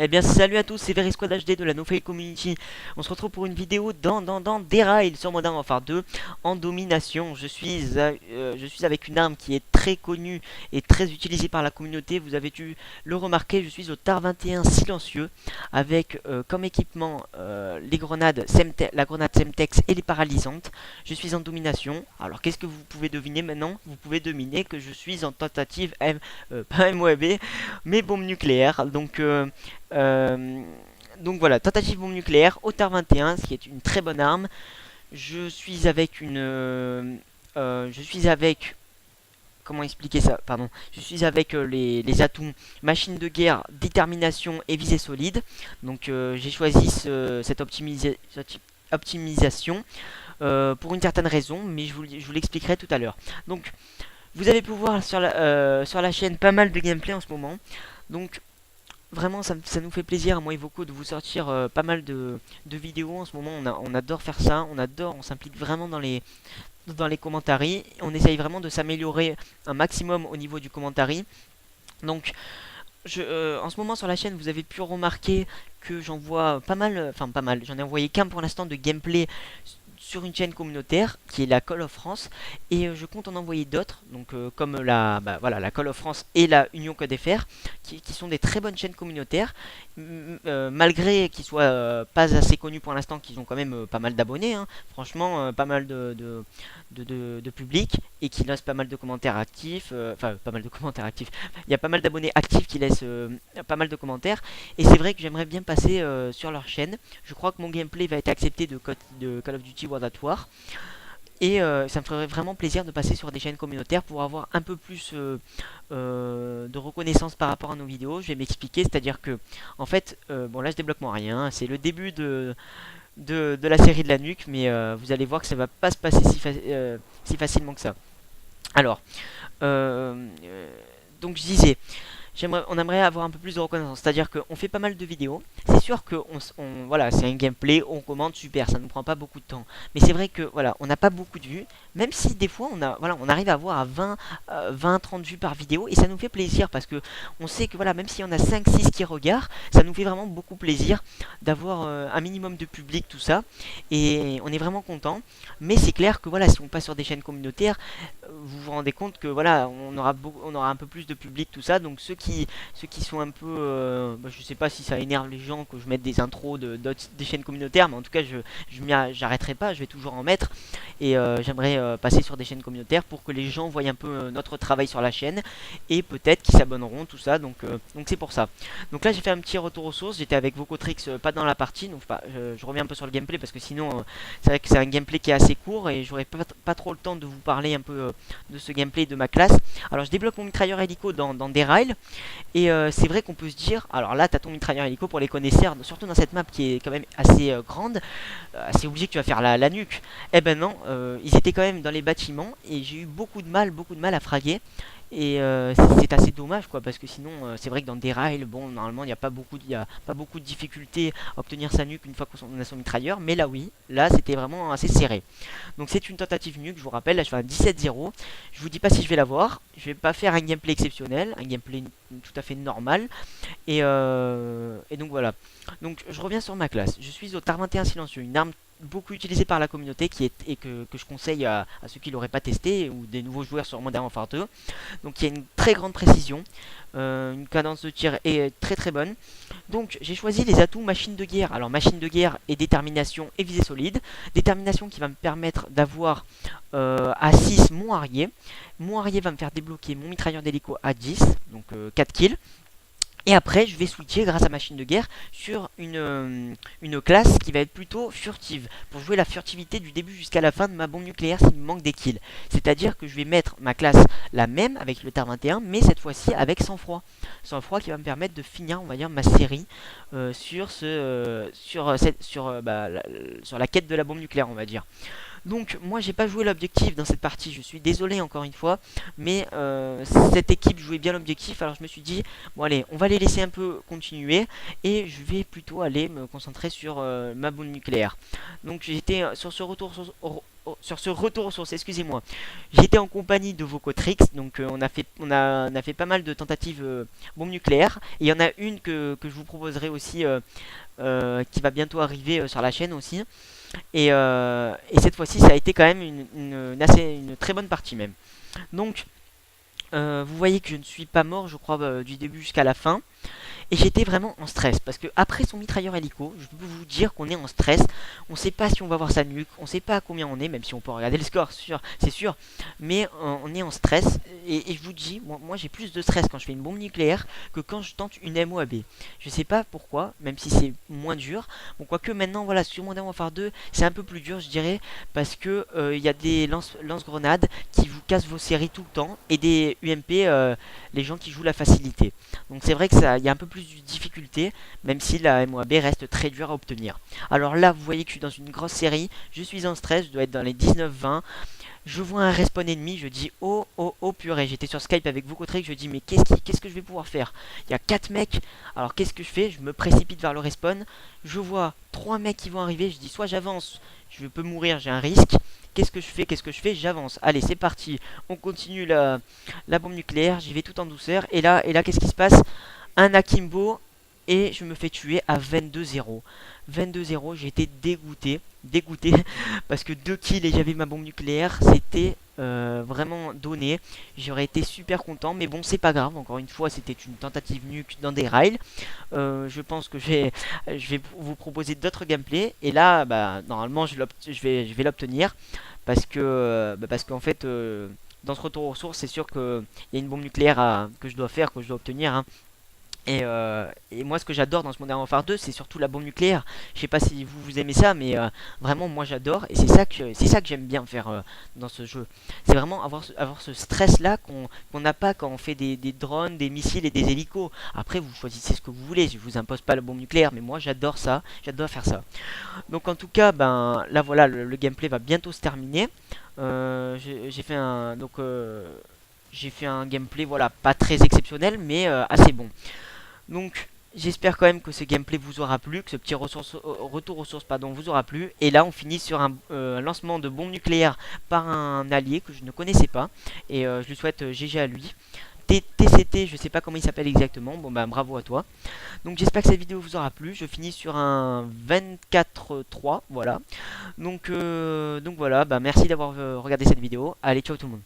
Eh bien salut à tous, c'est VerySquad HD de la NoFake Community. On se retrouve pour une vidéo dans Derail sur Modern Warfare 2 en domination. Je suis avec une arme qui est très connue et très utilisée par la communauté. Vous avez dû le remarquer, je suis au TAR 21 silencieux avec comme équipement la grenade Semtex et les paralysantes. Je suis en domination. Alors qu'est-ce que vous pouvez deviner maintenant? Vous pouvez deviner que je suis en tentative pas MOAB mais bombe nucléaire. Euh, donc voilà, tentative bombe nucléaire, OTAR 21, ce qui est une très bonne arme. Je suis avec je suis avec... Comment expliquer ça? Pardon. Je suis avec les atouts machine de guerre, détermination et visée solide. Donc j'ai choisi cette optimisation pour une certaine raison, mais je vous l'expliquerai tout à l'heure. Donc vous avez pu voir sur la chaîne pas mal de gameplay en ce moment. Donc vraiment, ça nous fait plaisir, moi et Voco, de vous sortir pas mal de vidéos. En ce moment, on adore faire ça, on s'implique vraiment dans les commentaires. On essaye vraiment de s'améliorer un maximum au niveau du commentaire. Donc, en ce moment sur la chaîne, vous avez pu remarquer que j'envoie pas mal, enfin pas mal, j'en ai envoyé qu'un pour l'instant de gameplay sur une chaîne communautaire qui est la Call of France, et je compte en envoyer d'autres, donc comme la Call of France et la Union Code FR qui sont des très bonnes chaînes communautaires, malgré qu'ils soient pas assez connus pour l'instant, qu'ils ont quand même pas mal d'abonnés, hein. Franchement pas mal de public, et qui laissent pas mal de commentaires actifs, enfin pas mal de commentaires actifs, il y a pas mal d'abonnés actifs qui laissent pas mal de commentaires, et c'est vrai que j'aimerais bien passer sur leur chaîne. Je crois que mon gameplay va être accepté de Call of Duty World at War. Et ça me ferait vraiment plaisir de passer sur des chaînes communautaires pour avoir un peu plus de reconnaissance par rapport à nos vidéos. Je vais m'expliquer, c'est-à-dire que, en fait, bon là je débloque moi rien, c'est le début de la série de la nuque, mais vous allez voir que ça va pas se passer si facilement que ça. Alors, donc je disais, on aimerait avoir un peu plus de reconnaissance, c'est-à-dire qu'on fait pas mal de vidéos. C'est sûr que voilà, c'est un gameplay, on commande, super, ça ne nous prend pas beaucoup de temps. Mais c'est vrai que voilà, on n'a pas beaucoup de vues, même si des fois on arrive à avoir à 20-30 vues par vidéo, et ça nous fait plaisir parce que on sait que voilà, même s'il y en a 5-6 qui regardent, ça nous fait vraiment beaucoup plaisir d'avoir un minimum de public, tout ça, et on est vraiment content. Mais c'est clair que voilà, si on passe sur des chaînes communautaires, vous vous rendez compte que voilà, on aura un peu plus de public, tout ça. Donc ceux qui sont un peu, je sais pas si ça énerve les gens que je mette des intros des chaînes communautaires, mais en tout cas j'arrêterai pas, je vais toujours en mettre. Et j'aimerais passer sur des chaînes communautaires pour que les gens voient un peu notre travail sur la chaîne, et peut-être qu'ils s'abonneront, tout ça. Donc c'est pour ça. Donc là j'ai fait un petit retour aux sources, j'étais avec Vocotrix, pas dans la partie, donc je reviens un peu sur le gameplay parce que sinon c'est vrai que c'est un gameplay qui est assez court et j'aurais pas trop le temps de vous parler un peu de ce gameplay de ma classe. Alors je débloque mon mitrailleur hélico dans des rails, et c'est vrai qu'on peut se dire, alors là t'as ton mitrailleur hélico pour les connaisseurs, surtout dans cette map qui est quand même assez grande, c'est obligé que tu vas faire la nuque. Eh ben non, ils étaient quand même dans les bâtiments et j'ai eu beaucoup de mal à fraguer. Et c'est assez dommage, quoi, parce que sinon c'est vrai que dans des rails, bon, normalement il n'y a pas beaucoup de difficultés à obtenir sa nuque une fois qu'on a son mitrailleur, mais là oui, là c'était vraiment assez serré. Donc c'est une tentative nuque, je vous rappelle, là je fais un 17-0. Je vous dis pas si je vais l'avoir, je vais pas faire un gameplay exceptionnel, un gameplay tout à fait normal. Et donc voilà. Donc je reviens sur ma classe. Je suis au TAR 21 silencieux, une arme beaucoup utilisée par la communauté et que je conseille à ceux qui l'auraient pas testé ou des nouveaux joueurs sur Modern Warfare 2. Donc il y a une très grande précision, une cadence de tir est très très bonne. Donc j'ai choisi les atouts machine de guerre. Alors machine de guerre et détermination et visée solide. Détermination qui va me permettre d'avoir à 6 mon Harrier. Mon Harrier va me faire débloquer mon mitrailleur d'hélico à 10, donc 4 kills. Et après, je vais switcher grâce à machine de guerre sur une classe qui va être plutôt furtive, pour jouer la furtivité du début jusqu'à la fin de ma bombe nucléaire s'il me manque des kills. C'est-à-dire que je vais mettre ma classe la même avec le TAR 21, mais cette fois-ci avec sang-froid. Sang-froid qui va me permettre de finir, on va dire, ma série sur la quête de la bombe nucléaire, on va dire. Donc moi j'ai pas joué l'objectif dans cette partie, je suis désolé encore une fois, mais cette équipe jouait bien l'objectif, alors je me suis dit, bon allez, on va les laisser un peu continuer, et je vais plutôt aller me concentrer sur ma bombe nucléaire. Donc j'étais sur ce retour sur ce retour aux sources, excusez-moi. J'étais en compagnie de Vocotrix, donc on a fait pas mal de tentatives bombes nucléaires, et il y en a une que je vous proposerai aussi, qui va bientôt arriver sur la chaîne aussi. Et cette fois-ci, ça a été quand même une très bonne partie même. Donc, vous voyez que je ne suis pas mort, je crois, du début jusqu'à la fin. Et j'étais vraiment en stress parce que après son mitrailleur hélico, je peux vous dire qu'on est en stress. On sait pas si on va voir sa nuque, on sait pas à combien on est, même si on peut regarder le score, c'est sûr. Mais on est en stress et je vous dis, moi j'ai plus de stress quand je fais une bombe nucléaire que quand je tente une MOAB. Je sais pas pourquoi, même si c'est moins dur. Bon, quoique maintenant, voilà, sur Modern Warfare 2, c'est un peu plus dur, je dirais, parce que il y a des lance-grenades qui vous cassent vos séries tout le temps et des UMP, les gens qui jouent la facilité. Donc c'est vrai que ça, il y a un peu plus de difficulté, même si la MOAB reste très dure à obtenir. Alors là, vous voyez que je suis dans une grosse série, je suis en stress, je dois être dans les 19-20. Je vois un respawn ennemi, je dis oh oh oh purée, j'étais sur Skype avec Vocotrix, je dis mais qu'est-ce que je vais pouvoir faire? Il y a 4 mecs, alors qu'est-ce que je fais? Je me précipite vers le respawn, je vois 3 mecs qui vont arriver, je dis soit j'avance, je peux mourir, j'ai un risque. Qu'est-ce que je fais? Qu'est-ce que je fais? J'avance. Allez, c'est parti. On continue la bombe nucléaire. J'y vais tout en douceur. Et là, qu'est-ce qui se passe? Un akimbo. Et je me fais tuer à 22-0. 22-0, j'ai été dégoûté, parce que 2 kills et j'avais ma bombe nucléaire, c'était vraiment donné. J'aurais été super content, mais bon, c'est pas grave. Encore une fois, c'était une tentative nuque dans des rails. Je pense que je vais vous proposer d'autres gameplays, et là, bah, normalement, je vais l'obtenir, parce qu'en fait, dans ce retour aux sources, c'est sûr qu'il y a une bombe nucléaire que je dois faire, que je dois obtenir, hein. Et moi, ce que j'adore dans ce Modern Warfare 2, c'est surtout la bombe nucléaire. Je sais pas si vous aimez ça, mais vraiment, moi j'adore. Et c'est ça que j'aime bien faire dans ce jeu. C'est vraiment avoir ce stress-là qu'on n'a pas quand on fait des drones, des missiles et des hélicos. Après, vous choisissez ce que vous voulez. Je vous impose pas la bombe nucléaire, mais moi j'adore ça. J'adore faire ça. Donc, en tout cas, ben là voilà, le gameplay va bientôt se terminer. J'ai fait un gameplay, voilà, pas très exceptionnel, mais assez bon. Donc j'espère quand même que ce gameplay vous aura plu, que ce petit retour aux sources pardon, vous aura plu. Et là on finit sur un lancement de bombe nucléaire par un allié que je ne connaissais pas. Et je lui souhaite GG à lui. TCT, je sais pas comment il s'appelle exactement. Bon bah bravo à toi. Donc j'espère que cette vidéo vous aura plu. Je finis sur un 24-3. Voilà. Donc voilà, bah merci d'avoir regardé cette vidéo. Allez, ciao tout le monde.